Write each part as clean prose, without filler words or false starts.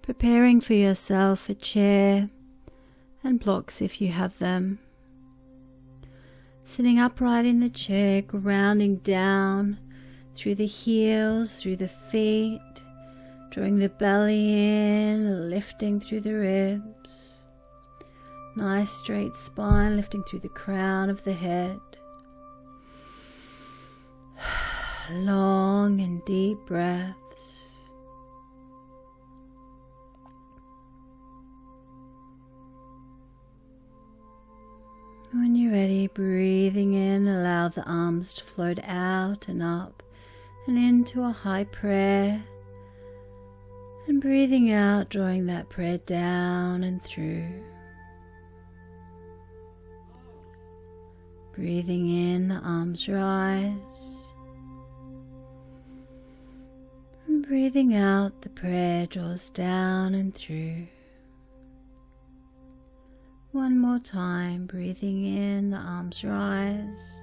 preparing for yourself a chair and blocks if you have them. Sitting upright in the chair, grounding down through the heels, through the feet, drawing the belly in, lifting through the ribs. Nice straight spine, lifting through the crown of the head. Long and deep breaths. When you're ready, breathing in, allow the arms to float out and up and into a high prayer. And breathing out, drawing that prayer down and through. Breathing in, the arms rise. And breathing out, the prayer draws down and through. One more time, breathing in, the arms rise.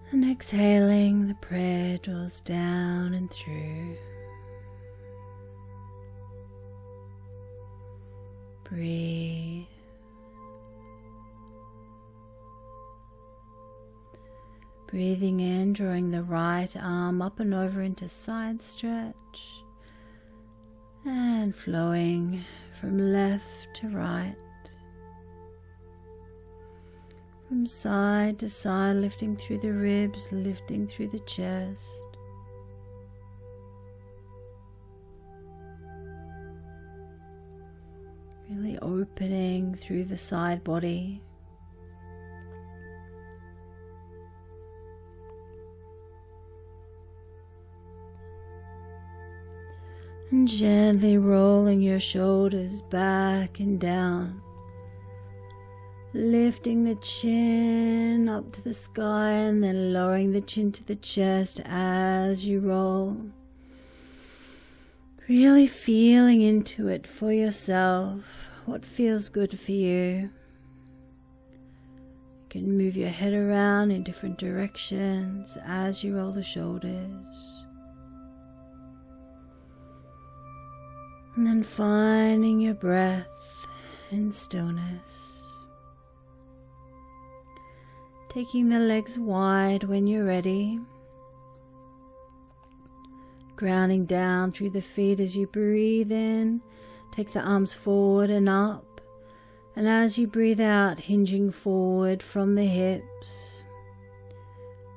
And exhaling, the prayer draws down and through. Breathe. Breathing in, drawing the right arm up and over into side stretch. And flowing from left to right. From side to side, lifting through the ribs, lifting through the chest. Really opening through the side body. And gently rolling your shoulders back and down. Lifting the chin up to the sky and then lowering the chin to the chest as you roll. Really feeling into it for yourself, what feels good for you. You can move your head around in different directions as you roll the shoulders. And then finding your breath in stillness. Taking the legs wide when you're ready. Grounding down through the feet as you breathe in. Take the arms forward and up. And as you breathe out, hinging forward from the hips.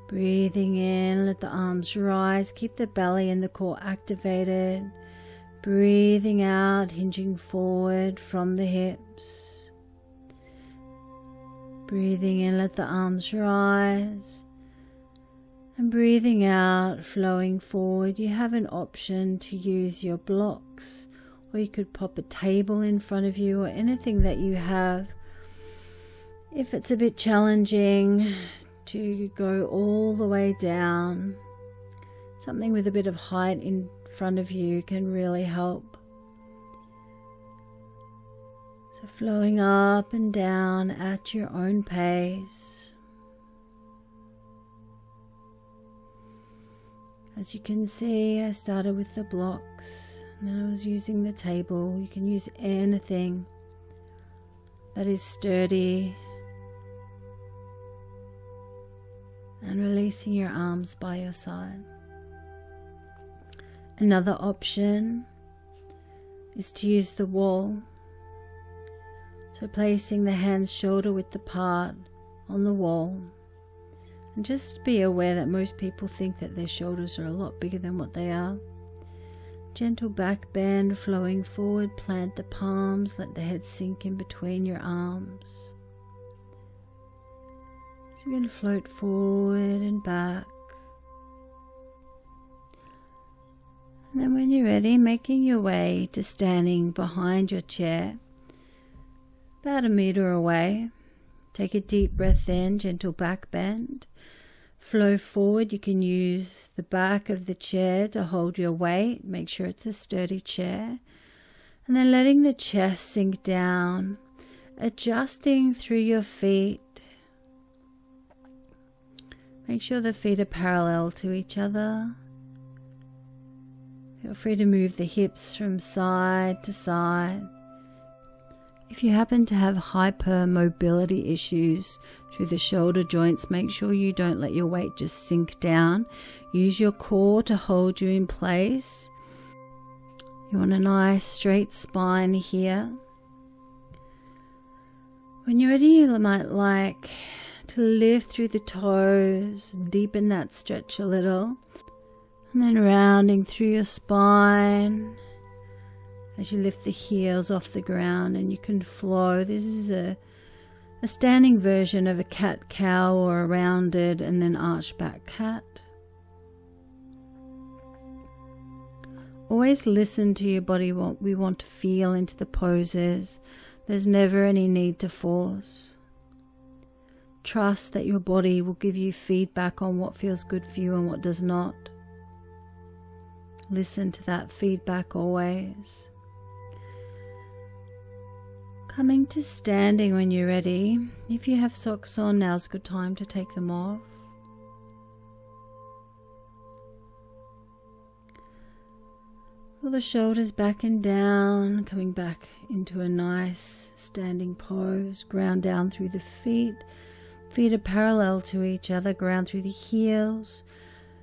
Breathing in, let the arms rise. Keep the belly and the core activated. Breathing out, hinging forward from the hips. Breathing in, let the arms rise. And breathing out, flowing forward. You have an option to use your blocks, or you could pop a table in front of you, or anything that you have. If it's a bit challenging to go all the way down, something with a bit of height in front of you can really help. So flowing up and down at your own pace. As you can see, I started with the blocks and then I was using the table. You can use anything that is sturdy, and releasing your arms by your side. Another option is to use the wall. So placing the hands shoulder width apart on the wall. And just be aware that most people think that their shoulders are a lot bigger than what they are. Gentle back bend, flowing forward, plant the palms, let the head sink in between your arms. So you're going to float forward and back. And then when you're ready, making your way to standing behind your chair, about 1 meter away. Take a deep breath in, gentle back bend. Flow forward. You can use the back of the chair to hold your weight. Make sure it's a sturdy chair. And then letting the chest sink down, adjusting through your feet. Make sure the feet are parallel to each other. Feel free to move the hips from side to side. If you happen to have hypermobility issues through the shoulder joints, make sure you don't let your weight just sink down. Use your core to hold you in place. You want a nice straight spine here. When you're ready, you might like to lift through the toes, deepen that stretch a little, and then rounding through your spine as you lift the heels off the ground and you can flow. This is a standing version of a cat-cow or a rounded and then arched back cat. Always listen to your body, what we want to feel into the poses. There's never any need to force. Trust that your body will give you feedback on what feels good for you and what does not. Listen to that feedback always. Coming to standing when you're ready. If you have socks on, now's a good time to take them off. Pull the shoulders back and down, coming back into a nice standing pose. Ground down through the feet. Feet are parallel to each other. Ground through the heels.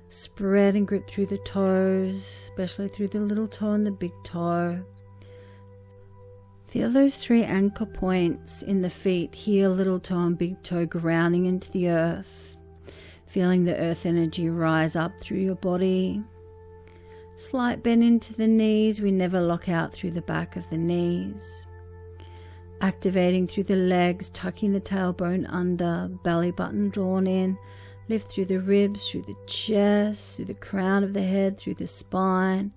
Spread and grip through the toes, especially through the little toe and the big toe. Feel those 3 anchor points in the feet, heel, little toe and big toe, grounding into the earth. Feeling the earth energy rise up through your body. Slight bend into the knees. We never lock out through the back of the knees. Activating through the legs, tucking the tailbone under, belly button drawn in. Lift through the ribs, through the chest, through the crown of the head, through the spine.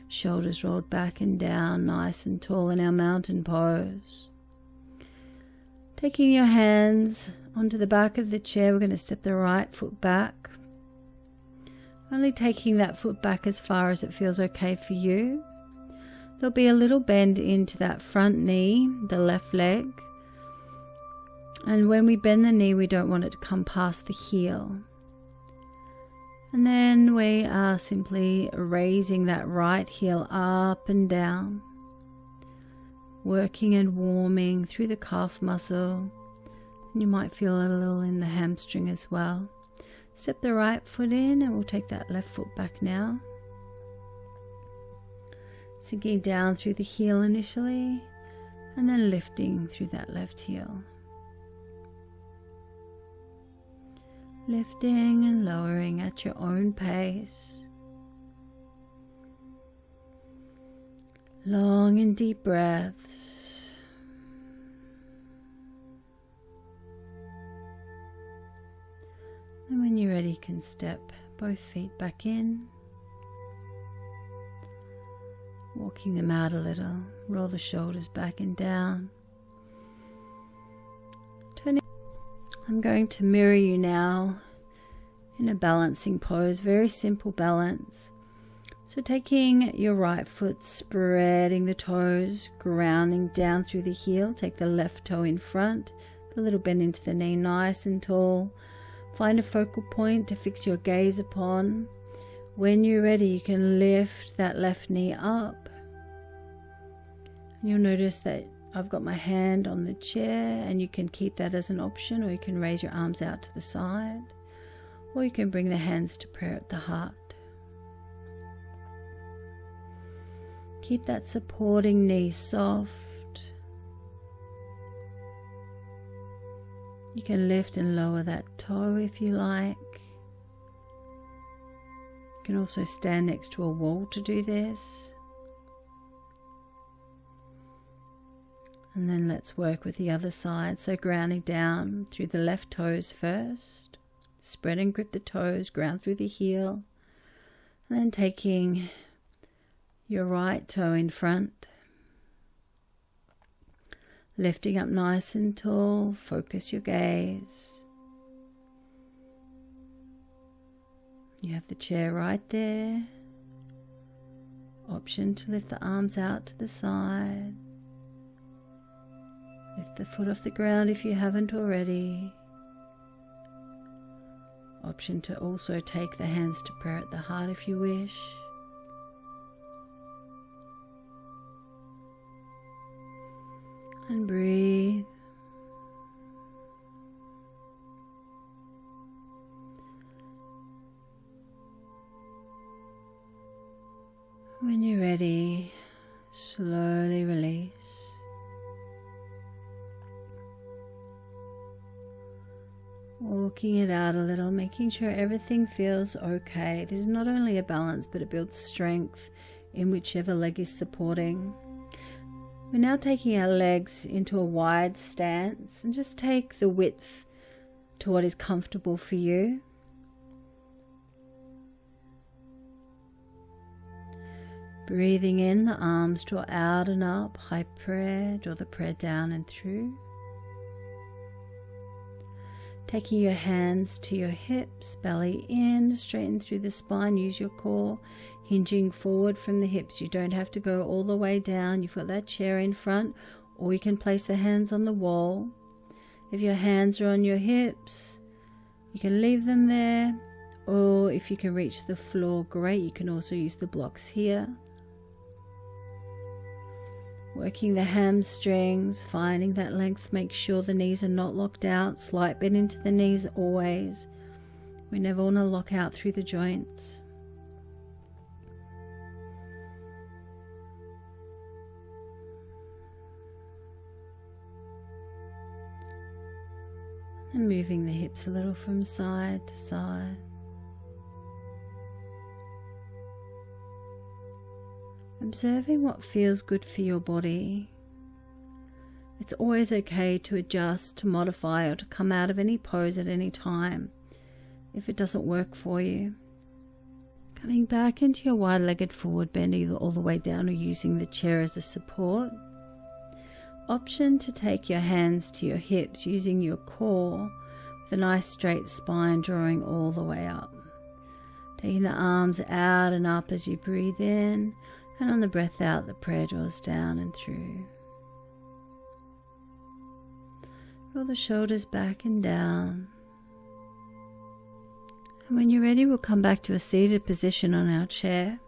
Shoulders rolled back and down, nice and tall in our mountain pose. Taking your hands onto the back of the chair, we're going to step the right foot back. Only taking that foot back as far as it feels okay for you. There'll be a little bend into that front knee, the left leg. And when we bend the knee, we don't want it to come past the heel. And then we are simply raising that right heel up and down. Working and warming through the calf muscle. And you might feel a little in the hamstring as well. Step the right foot in and we'll take that left foot back now. Sinking down through the heel initially and then lifting through that left heel. Lifting and lowering at your own pace. Long and deep breaths. And when you're ready, you can step both feet back in. Walking them out a little. Roll the shoulders back and down. Turning. I'm going to mirror you now in a balancing pose. Very simple balance. So taking your right foot, spreading the toes, grounding down through the heel. Take the left toe in front. A little bend into the knee, nice and tall. Find a focal point to fix your gaze upon. When you're ready, you can lift that left knee up. You'll notice that I've got my hand on the chair, and you can keep that as an option, or you can raise your arms out to the side, or you can bring the hands to prayer at the heart. Keep that supporting knee soft. You can lift and lower that toe if you like. You can also stand next to a wall to do this. And then let's work with the other side. So grounding down through the left toes first. Spread and grip the toes, ground through the heel. And then taking your right toe in front. Lifting up nice and tall, focus your gaze. You have the chair right there. Option to lift the arms out to the side. Lift the foot off the ground if you haven't already. Option to also take the hands to prayer at the heart if you wish. And breathe. When you're ready, slowly release. Walking it out a little, making sure everything feels okay. This is not only a balance, but it builds strength in whichever leg is supporting. We're now taking our legs into a wide stance and just take the width to what is comfortable for you. Breathing in, the arms draw out and up, high prayer, draw the prayer down and through. Taking your hands to your hips, belly in, straighten through the spine, use your core, hinging forward from the hips. You don't have to go all the way down. You've got that chair in front, or you can place the hands on the wall. If your hands are on your hips, you can leave them there, or if you can reach the floor, great. You can also use the blocks here. Working the hamstrings, finding that length, make sure the knees are not locked out, slight bend into the knees always. We never want to lock out through the joints. And moving the hips a little from side to side. Observing what feels good for your body. It's always okay to adjust, to modify, or to come out of any pose at any time if it doesn't work for you. Coming back into your wide-legged forward bend, either all the way down or using the chair as a support. Option to take your hands to your hips using your core with a nice straight spine drawing all the way up. Taking the arms out and up as you breathe in. And on the breath out, the prayer draws down and through. Roll the shoulders back and down. And when you're ready, we'll come back to a seated position on our chair.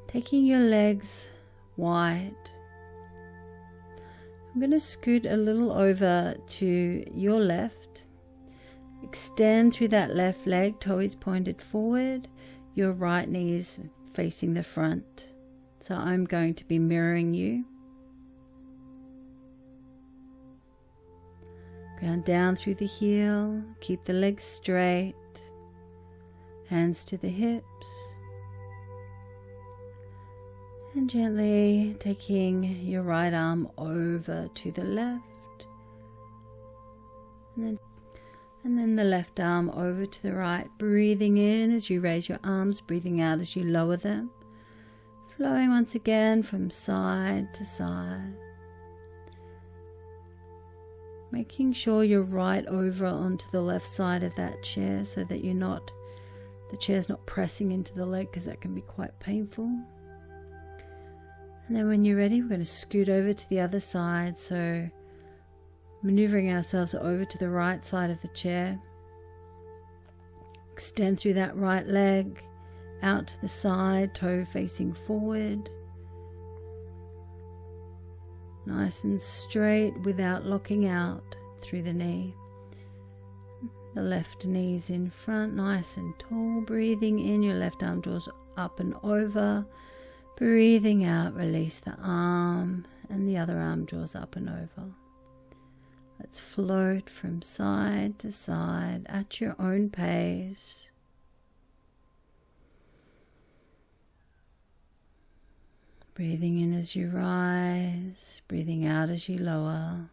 Taking your legs wide. I'm going to scoot a little over to your left. Extend through that left leg, toe is pointed forward, your right knee is facing the front. So I'm going to be mirroring you. Ground down through the heel, keep the legs straight, hands to the hips. And gently taking your right arm over to the left. And then the left arm over to the right, breathing in as you raise your arms, breathing out as you lower them. Flowing once again from side to side. Making sure you're right over onto the left side of that chair so that the chair's not pressing into the leg, because that can be quite painful. And then when you're ready, we're going to scoot over to the other side, so maneuvering ourselves over to the right side of the chair. Extend through that right leg, out to the side, toe facing forward. Nice and straight without locking out through the knee. The left knee's in front, nice and tall. Breathing in, your left arm draws up and over. Breathing out, release the arm, and the other arm draws up and over. Let's float from side to side at your own pace. Breathing in as you rise, breathing out as you lower.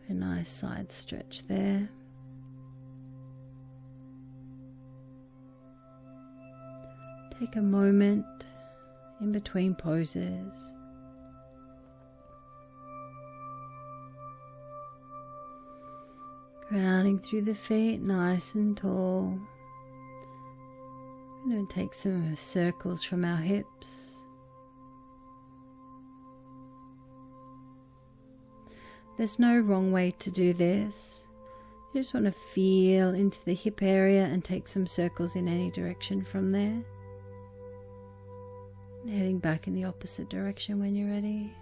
A nice side stretch there. Take a moment in between poses. Grounding through the feet, nice and tall. We're going to take some circles from our hips. There's no wrong way to do this. You just want to feel into the hip area and take some circles in any direction from there. And heading back in the opposite direction when you're ready.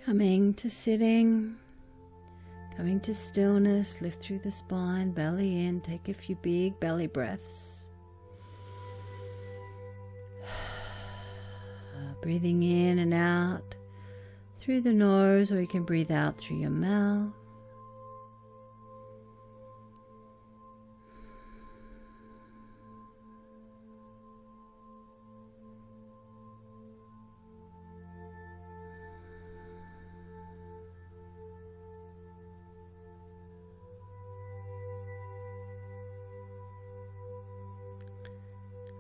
Coming to sitting, coming to stillness, lift through the spine, belly in, take a few big belly breaths. Breathing in and out through the nose, or you can breathe out through your mouth.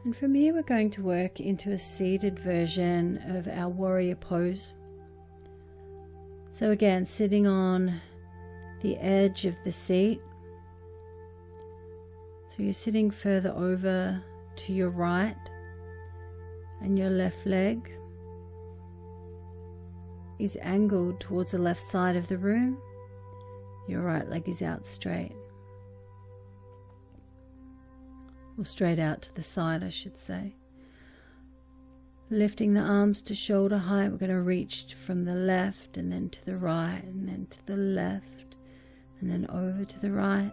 And from here we're going to work into a seated version of our warrior pose. So again, sitting on the edge of the seat. So you're sitting further over to your right, and your left leg is angled towards the left side of the room. Your right leg is out straight. Or straight out to the side, I should say. Lifting the arms to shoulder height, we're going to reach from the left and then to the right and then to the left and then over to the right.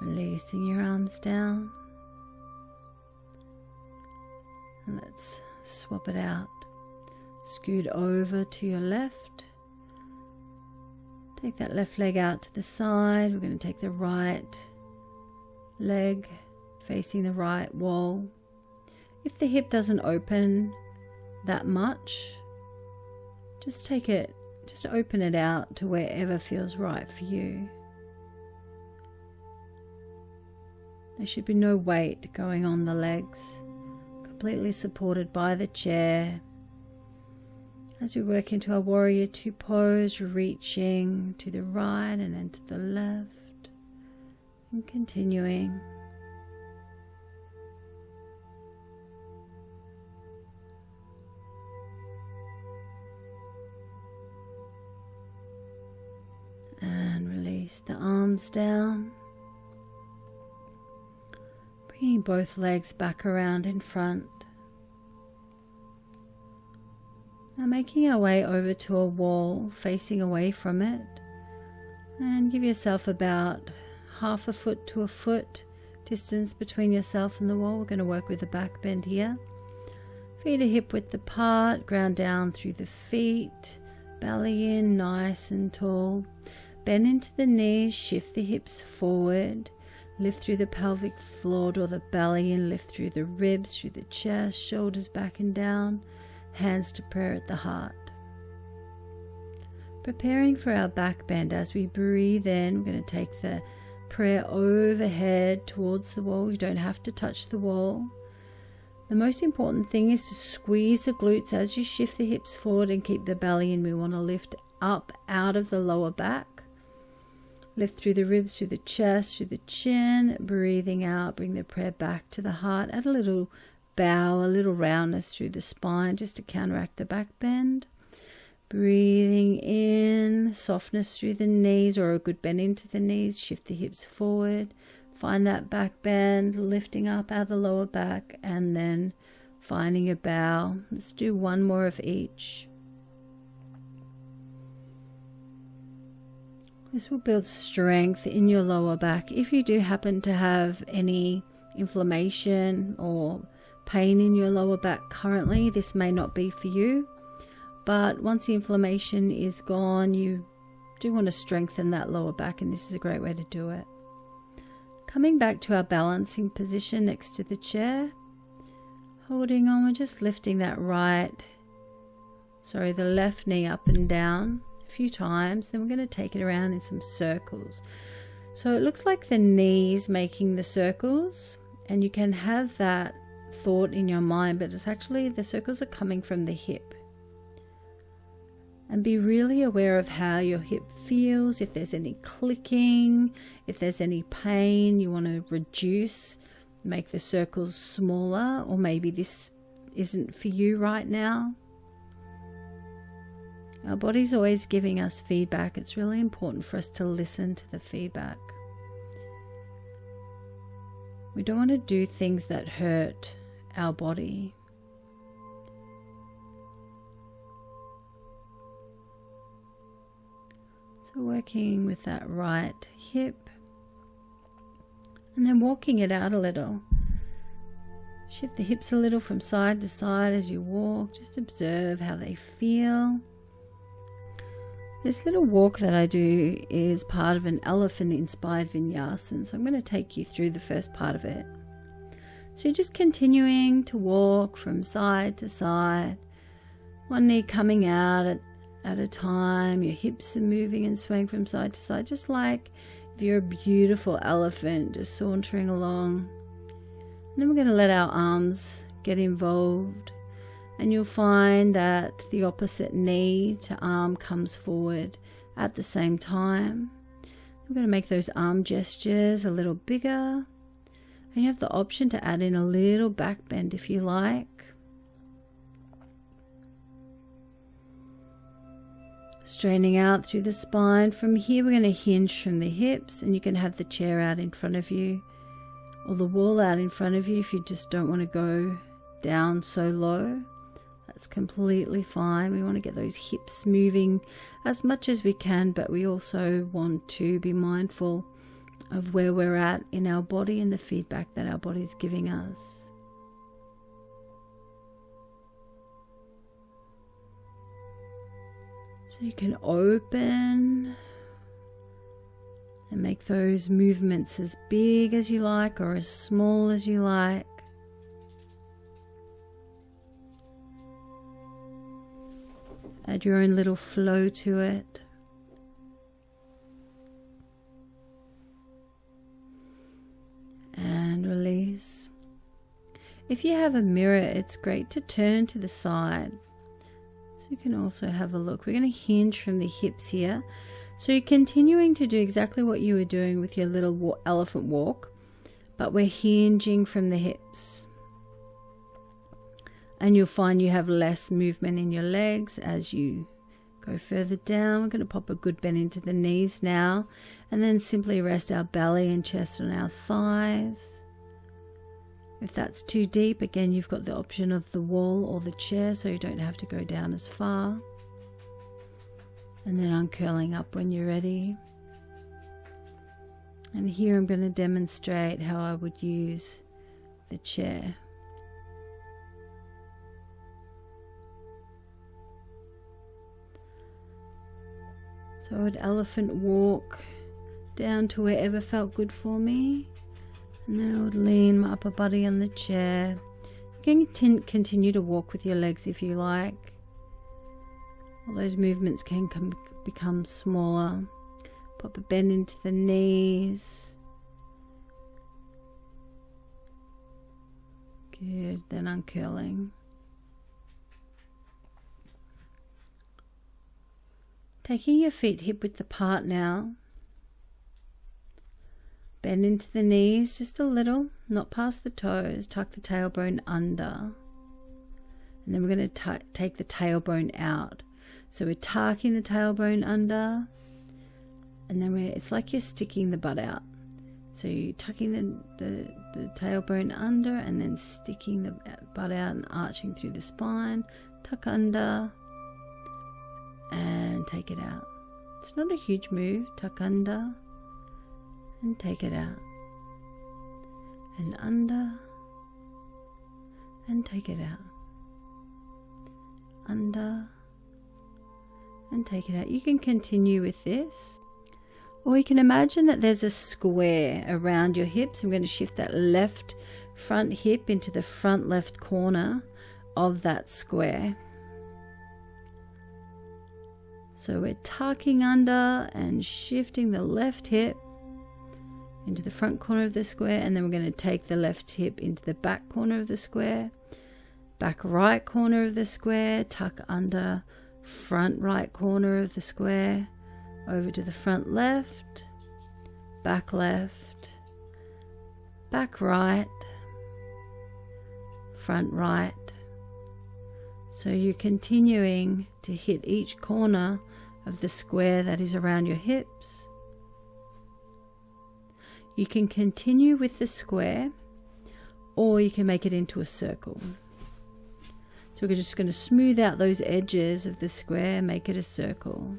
Releasing your arms down. And let's swap it out. Scoot over to your left. Take that left leg out to the side. We're going to take the right leg facing the right wall. If the hip doesn't open that much, just open it out to wherever feels right for you. There should be no weight going on the legs, completely supported by the chair. As we work into our warrior two pose, reaching to the right and then to the left, and continuing. And release the arms down. Bringing both legs back around in front. Now making our way over to a wall, facing away from it, and give yourself about half a foot to a foot distance between yourself and the wall. We're going to work with the back bend here. Feet are hip width apart, ground down through the feet, belly in, nice and tall. Bend into the knees, shift the hips forward, lift through the pelvic floor, draw the belly in, lift through the ribs, through the chest, shoulders back and down. Hands to prayer at the heart. Preparing for our back bend. As we breathe in, we're going to take the prayer overhead towards the wall. You don't have to touch the wall. The most important thing is to squeeze the glutes as you shift the hips forward and keep the belly in. We want to lift up out of the lower back. Lift through the ribs, through the chest, through the chin. Breathing out, bring the prayer back to the heart. Add a little bow, a little roundness through the spine just to counteract the back bend. Breathing in, softness through the knees or a good bend into the knees. Shift the hips forward. Find that back bend, lifting up out of the lower back and then finding a bow. Let's do one more of each. This will build strength in your lower back. If you do happen to have any inflammation or pain in your lower back currently, this may not be for you, but once the inflammation is gone, you do want to strengthen that lower back, and this is a great way to do it. Coming back to our balancing position next to the chair, holding on, we're just lifting that the left knee up and down a few times, then we're going to take it around in some circles. So it looks like the knees making the circles, and you can have that thought in your mind, but it's actually the circles are coming from the hip. And be really aware of how your hip feels, if there's any clicking, if there's any pain you want to reduce, make the circles smaller, or maybe this isn't for you right now. Our body's always giving us feedback. It's really important for us to listen to the feedback. We don't want to do things that hurt our body. So working with that right hip and then walking it out a little. Shift the hips a little from side to side as you walk. Just observe how they feel. This little walk that I do is part of an elephant-inspired vinyasa, so I'm going to take you through the first part of it. So you're just continuing to walk from side to side, one knee coming out at a time. Your hips are moving and swaying from side to side, just like if you're a beautiful elephant just sauntering along. And then we're going to let our arms get involved. And you'll find that the opposite knee to arm comes forward at the same time. We're going to make those arm gestures a little bigger. And you have the option to add in a little back bend if you like. Straightening out through the spine. From here we're going to hinge from the hips, and you can have the chair out in front of you or the wall out in front of you if you just don't want to go down so low. That's completely fine. We want to get those hips moving as much as we can, but we also want to be mindful of where we're at in our body and the feedback that our body is giving us. So you can open and make those movements as big as you like or as small as you like. Add your own little flow to it. And release. If you have a mirror, it's great to turn to the side. So you can also have a look. We're going to hinge from the hips here. So you're continuing to do exactly what you were doing with your little elephant walk, but we're hinging from the hips. And you'll find you have less movement in your legs as you go further down. We're going to pop a good bend into the knees now, and then simply rest our belly and chest on our thighs. If that's too deep, again, you've got the option of the wall or the chair, so you don't have to go down as far. And then uncurling up when you're ready. And here I'm going to demonstrate how I would use the chair. So I would elephant walk down to wherever felt good for me. And then I would lean my upper body on the chair. You can continue to walk with your legs if you like. All those movements can become smaller. Pop a bend into the knees. Good, then uncurling. Taking your feet hip width apart now. Bend into the knees just a little, not past the toes. Tuck the tailbone under. And then we're going to take the tailbone out. So we're tucking the tailbone under. And then it's like you're sticking the butt out. So you're tucking the tailbone under and then sticking the butt out and arching through the spine. Tuck under. And take it out. It's not a huge move. Tuck under and take it out. And under and take it out. Under and take it out. You can continue with this. Or you can imagine that there's a square around your hips. I'm going to shift that left front hip into the front left corner of that square. So we're tucking under and shifting the left hip into the front corner of the square, and then we're going to take the left hip into the back corner of the square, back right corner of the square, tuck under, front right corner of the square, over to the front left, back right, front right. So you're continuing to hit each corner of the square that is around your hips. You can continue with the square, or you can make it into a circle. So we're just going to smooth out those edges of the square, make it a circle.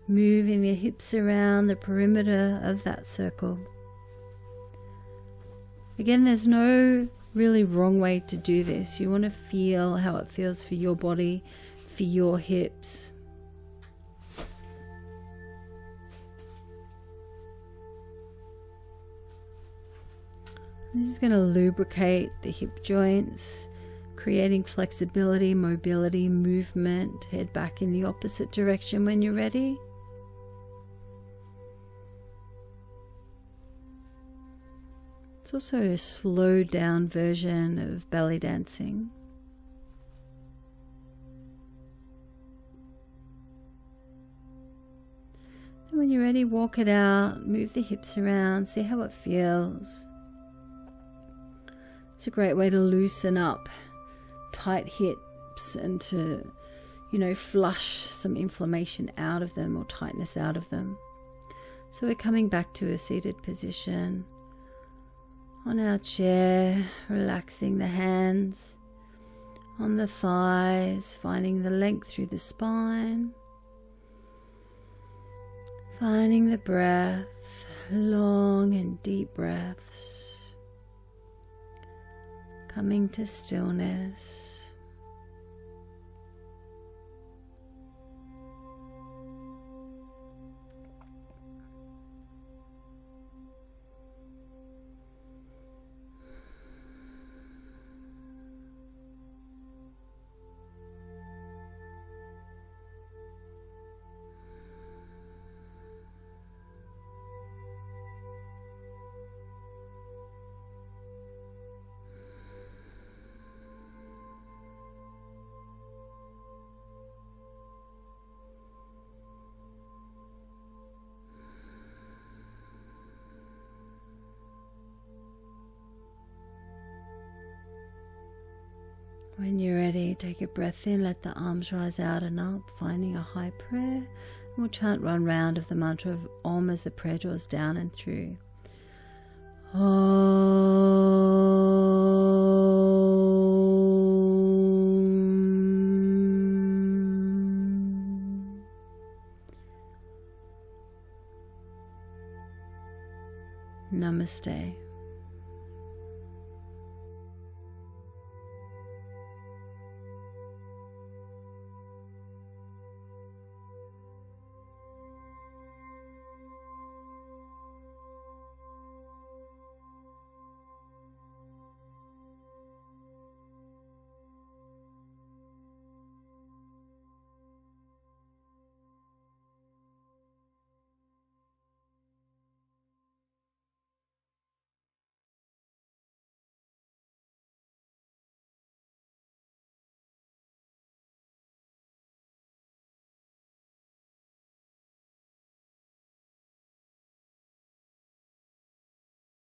Moving the hips around the perimeter of that circle. Again, there's no really wrong way to do this. You want to feel how it feels for your body, for your hips. This is going to lubricate the hip joints, creating flexibility, mobility, movement. Head back in the opposite direction when you're ready. It's also a slowed down version of belly dancing. And when you're ready, walk it out, move the hips around, see how it feels. It's a great way to loosen up tight hips and to, flush some inflammation out of them or tightness out of them. So we're coming back to a seated position on our chair, relaxing the hands on the thighs, finding the length through the spine, finding the breath, long and deep breaths. Coming to stillness. When you're ready, take a breath in, let the arms rise out and up, finding a high prayer. And we'll chant one round of the mantra of Om as the prayer draws down and through. Om. Namaste.